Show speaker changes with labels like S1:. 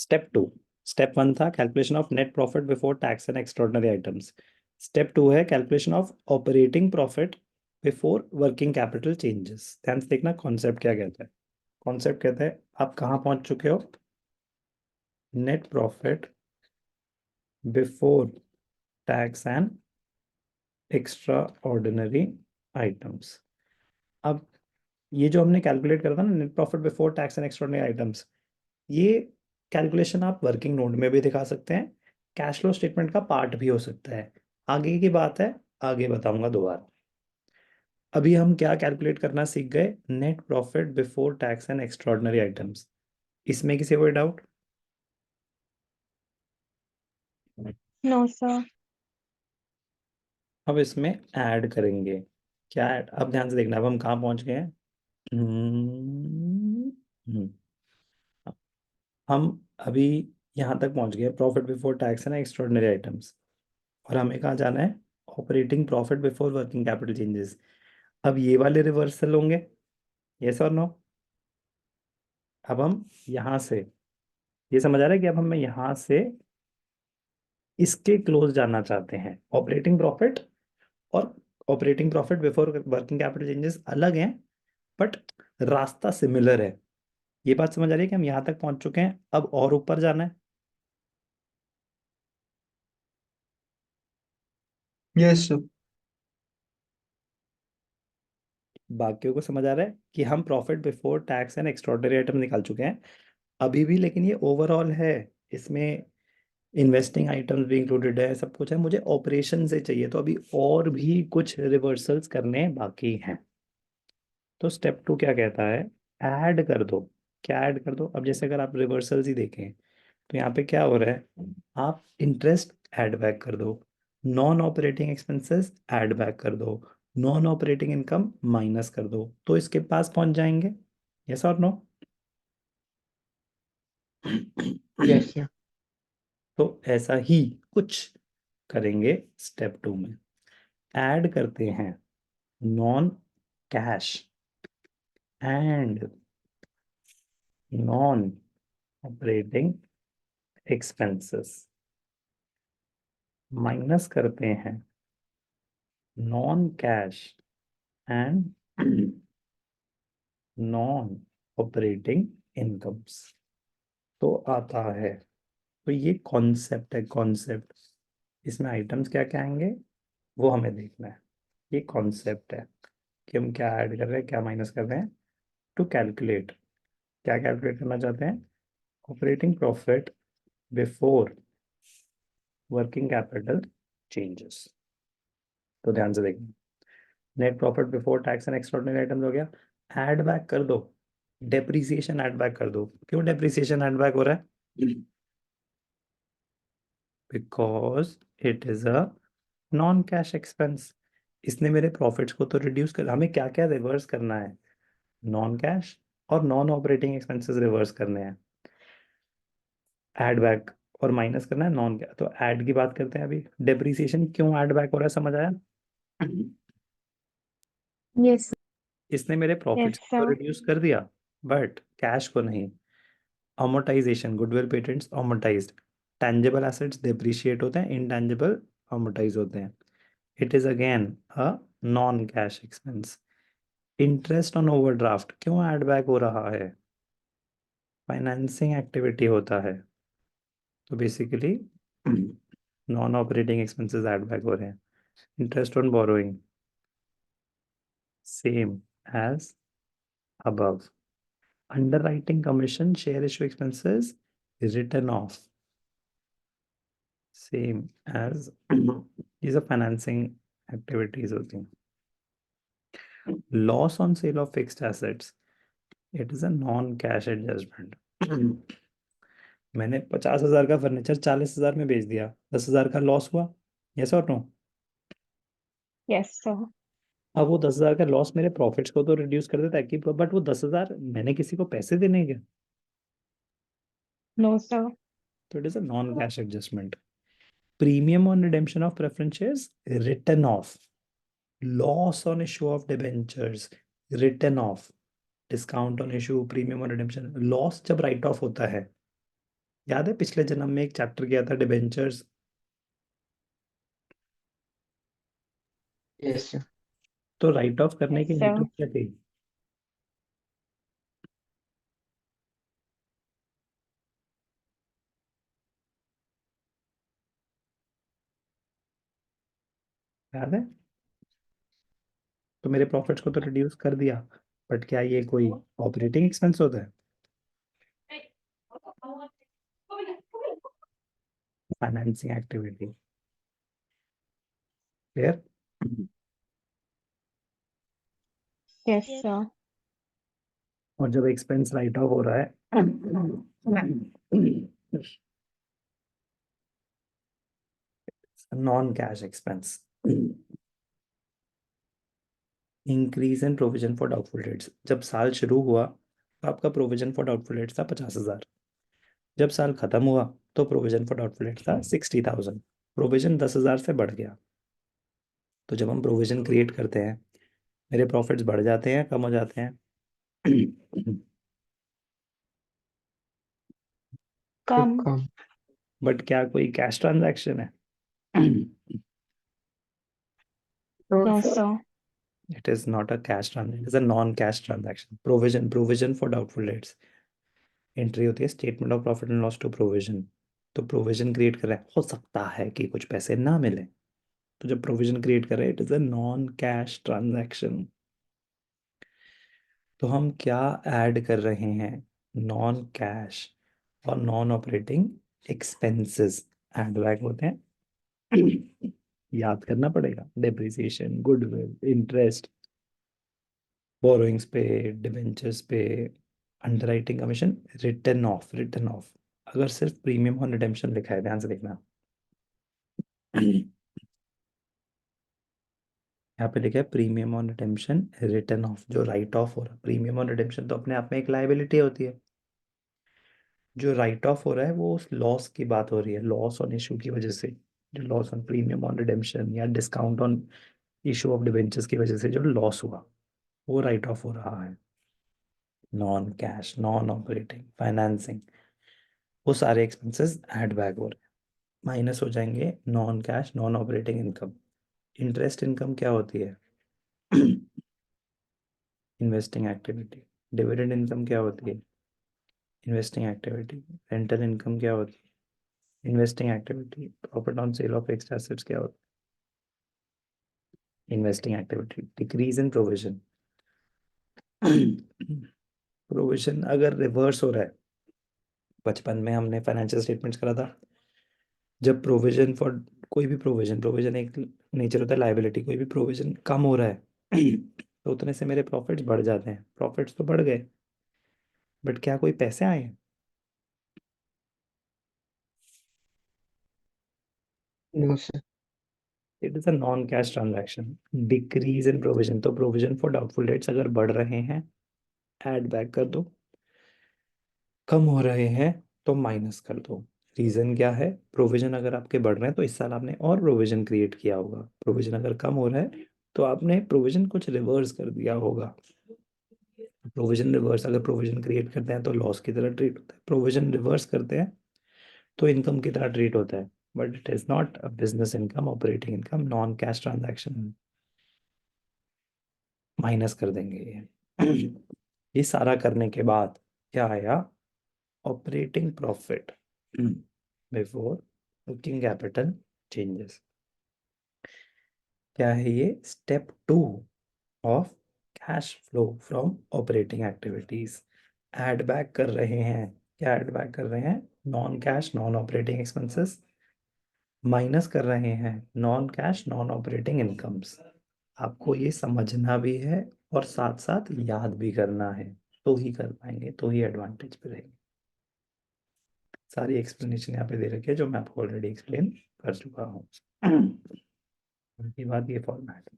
S1: Step 2, step 1 था calculation of net profit before tax and extraordinary items. Step 2 है calculation of operating profit before working capital changes. ध्यान से देखना concept क्या कहता है। कॉन्सेप्ट कहता है आप कहाँ पहुंच चुके हो, net profit before tax and extra ordinary items. अब ये जो हमने कैलकुलेट करा था ना, net profit before tax and extra ordinary items, ये कैलकुलेशन आप वर्किंग नोट में भी दिखा सकते हैं, कैश फ्लो स्टेटमेंट का पार्ट भी हो सकता है। आगे की बात है, आगे बताऊंगा दोबारा। अभी हम क्या कैलकुलेट करना सीख गए, net profit before tax and extraordinary items. इसमें किसी कोई डाउट?
S2: No sir.
S1: अब इसमें ऐड करेंगे। क्या ऐड? अब ध्यान से देखना, अब हम कहाँ पहुंच गए हैं। हम्म, हम अभी यहाँ तक पहुंच गए, profit before tax and extraordinary items, और हमें कहाँ जाना है, operating profit before working capital changes. अब ये वाले रिवर्सल होंगे, यस और नो? अब हम यहाँ से, ये समझ आ रहा है कि अब हम यहाँ से इसके क्लोज जानना चाहते हैं। ऑपरेटिंग प्रॉफिट और operating profit before working capital changes अलग हैं, बट रास्ता सिमिलर है। ये बात समझ आ रही है कि हम यहाँ तक पहुंच चुके हैं, अब और ऊपर जाना है।
S3: Yes sir.
S1: बाकियों को समझ आ रहा है कि हम profit before tax and extraordinary item निकाल चुके हैं अभी भी, लेकिन ये ओवरऑल है, इसमें इन्वेस्टिंग आइटम्स भी इंक्लूडेड है, सब कुछ है। मुझे ऑपरेशन से चाहिए, तो अभी और भी कुछ रिवर्सल्स करने बाकी हैं। तो स्टेप 2 क्या कहता है, ऐड कर दो। क्या ऐड कर दो? अब जैसे अगर आप रिवर्सल्स ही देखें तो यहाँ पे क्या हो रहा है, आप इंटरेस्ट ऐड बैक कर दो, non operating expenses add back कर दो, नॉन ऑपरेटिंग इनकम माइनस कर दो, तो इसके पास पहुंच जाएंगे, यस और नो?
S3: Yes sir.
S1: तो ऐसा ही कुछ करेंगे स्टेप 2 में। ऐड करते हैं non cash and non operating expenses, minus करते हैं non cash and non operating incomes, तो आता है। तो ये कॉन्सेप्ट है, कॉन्सेप्ट। इसमें आइटम्स क्या क्या आएंगे वो हमें देखना है। ये कॉन्सेप्ट है कि हम क्या ऐड कर रहे हैं, क्या माइनस कर रहे हैं, टू कैलकुलेट। क्या कैलकुलेट करना चाहते हैं, operating profit before working capital changes. तो ध्यान से देखना, net profit before tax and extraordinary items हो गया, ऐड बैक कर दो, डेप्रिसिएशन ऐड बैक कर दो। क्यों डेप्रिसिएशन ऐड बैक हो रहा है? Because it is a non cash expense. इसने मेरे प्रॉफिट्स को तो रिड्यूस कर, हमें क्या क्या रिवर्स करना है, नॉन कैश और नॉन ऑपरेटिंग एक्सपेंसेस रिवर्स करने हैं, ऐड बैक और माइनस करना है नॉन कैश। तो ऐड की बात करते हैं अभी। डेप्रिसिएशन क्यों ऐड बैक हो रहा है, समझ आया?
S2: यस।
S1: इसने मेरे
S2: यस
S1: प्रॉफिट्स को तो
S2: सर।
S1: रिड्यूस कर दिया, बट कैश को नहीं। Amortisation, goodwill patents amortised, tangible assets depreciate होते हैं, इनटैंजिबल अमोर्टाइज होते हैं। It is again a non cash expense. Interest on overdraft क्यों ऐड बैक हो रहा है, फाइनेंसिंग एक्टिविटी होता है, तो basically non operating expenses add back हो रहे हैं। Interest on borrowing same as above. Underwriting commission share issue expenses return of same as ये सब फाइनेंसिंग एक्टिविटीज होती हैं। Loss on sale of fixed assets, it is a non cash adjustment. मैंने 50,000 का furniture 40,000 में बेच दिया, 10,000 का लॉस हुआ, यस और नो?
S2: Yes sir.
S1: अब वो 10,000 का लॉस मेरे प्रॉफिट्स को तो रिड्यूस कर देता है कि, बट वो 10,000 मैंने किसी को पैसे देने हैं क्या?
S2: No sir.
S1: तो it is a non cash adjustment. Premium on redemption of preference shares return of, loss on issue of debentures return of, discount on issue, premium on redemption, loss जब राइट ऑफ होता है याद है पिछले जन्म में एक चैप्टर किया था डिबेंचर्स?
S3: Yes, sir.
S1: तो राइट ऑफ करने की
S2: Yes, sir.
S1: नीति क्या थी? याद है? तो मेरे प्रॉफिट्स को तो रिड्यूस कर दिया, बट क्या ये कोई ऑपरेटिंग एक्सपेंस होता है? Financing activity. Clear?
S2: Yes, sir.
S1: और जब एक्सपेंस राइट ऑफ हो रहा है non cash expense. Increase in provision for doubtful debts. जब साल शुरू हुआ तो आपका प्रोविजन फॉर डाउटफुल डेट्स था 50,000। जब साल खत्म हुआ तो प्रोविजन फॉर डाउटफुल डेट्स था 60,000। प्रोविजन 10,000 से बढ़ गया। तो जब हम प्रोविजन क्रिएट करते हैं, मेरे प्रॉफिट्स बढ़ जाते हैं, कम हो जाते हैं?
S2: Come.
S3: Come.
S1: बट क्या कोई कैश ट्रांजैक्शन है?
S2: No, sir.
S1: It is not a cash transaction. It is a non-cash transaction. Provision for doubtful debts. Entry होती है statement of profit and loss to provision. तो प्रोविजन क्रिएट कर रहे हैं, हो सकता है कि कुछ पैसे ना मिले। तो जब प्रोविजन क्रिएट कर रहे हैं, it is a non cash transaction. तो हम क्या ऐड कर रहे हैं? नॉन कैश और non operating expenses add back होते हैं। याद करना पड़ेगा। डेप्रिसिएशन, गुडविल, इंटरेस्ट, बोरोइंग्स पे, डिबेंचर्स पे, अंडरराइटिंग कमीशन, रिटर्न ऑफ। अगर सिर्फ प्रीमियम ऑन रिडेम्पशन लिखा है, ध्यान से देखना। यहाँ पे लिखा है premium on redemption return of. जो राइट ऑफ हो रहा है, प्रीमियम ऑन रिडेम्पशन तो अपने आप में एक लाइबिलिटी होती है। जो राइट ऑफ हो रहा है वो उस लॉस की बात हो रही है, लॉस ऑन इशू की वजह से। जो loss on premium on redemption या discount on issue of debentures की वजह से जो लॉस हुआ, वो राइट ऑफ हो रहा है। Non cash, non operating, financing, वो सारे एक्सपेंसेस ऐड बैक हो रहे हैं, माइनस हो जाएंगे non cash non operating income. Interest income क्या होती है? Investing activity. डिविडेंड इनकम क्या होती है? Investing activity. रेंटल इनकम क्या होती है? Investing activity. Profit on sale of fixed assets क्या होता है? Investing activity. Decrease in provision. Provision अगर रिवर्स हो रहा है, बचपन में हमने फाइनेंशियल स्टेटमेंट्स करा था, जब प्रोविजन फॉर कोई भी प्रोविजन, प्रोविजन एक नेचर होता है लाइबिलिटी, कोई भी प्रोविजन कम हो रहा है तो उतने से मेरे प्रॉफिट्स बढ़ जाते हैं। प्रॉफिट्स तो बढ़ गए, बट क्या कोई पैसे आए हैं?
S3: No, sir.
S1: It is a non cash transaction. Decrease in provision, तो प्रोविजन फॉर डाउटफुल डेट्स अगर बढ़ रहे हैं, ऐड बैक कर दो। कम हो रहे हैं तो माइनस कर दो। रीजन क्या है? प्रोविजन अगर आपके बढ़ रहे हैं तो इस साल आपने और प्रोविजन क्रिएट किया होगा। प्रोविजन अगर कम हो रहा है तो आपने प्रोविजन कुछ रिवर्स कर दिया होगा। प्रोविजन रिवर्स, अगर प्रोविजन क्रिएट करते हैं तो लॉस की तरह ट्रीट होता है, प्रोविजन रिवर्स करते हैं तो इनकम की तरह ट्रीट होता है। But it is not a business income, operating income, non cash transaction. Minus कर देंगे ये। ये सारा करने के बाद क्या आया? Operating profit before working capital changes. क्या है ये? Step 2 of cash flow from operating activities. Add back कर रहे हैं। क्या ऐड बैक कर रहे हैं? Non cash non operating expenses, minus कर रहे हैं non cash non operating incomes. आपको ये समझना भी है और साथ साथ याद भी करना है, तो ही कर पाएंगे, तो ही एडवांटेज पे रहेंगे। सारी एक्सप्लेनेशन यहाँ पे दे रखी है जो मैं आपको ऑलरेडी एक्सप्लेन कर चुका हूँ। उनकी बात ये फॉर्मेट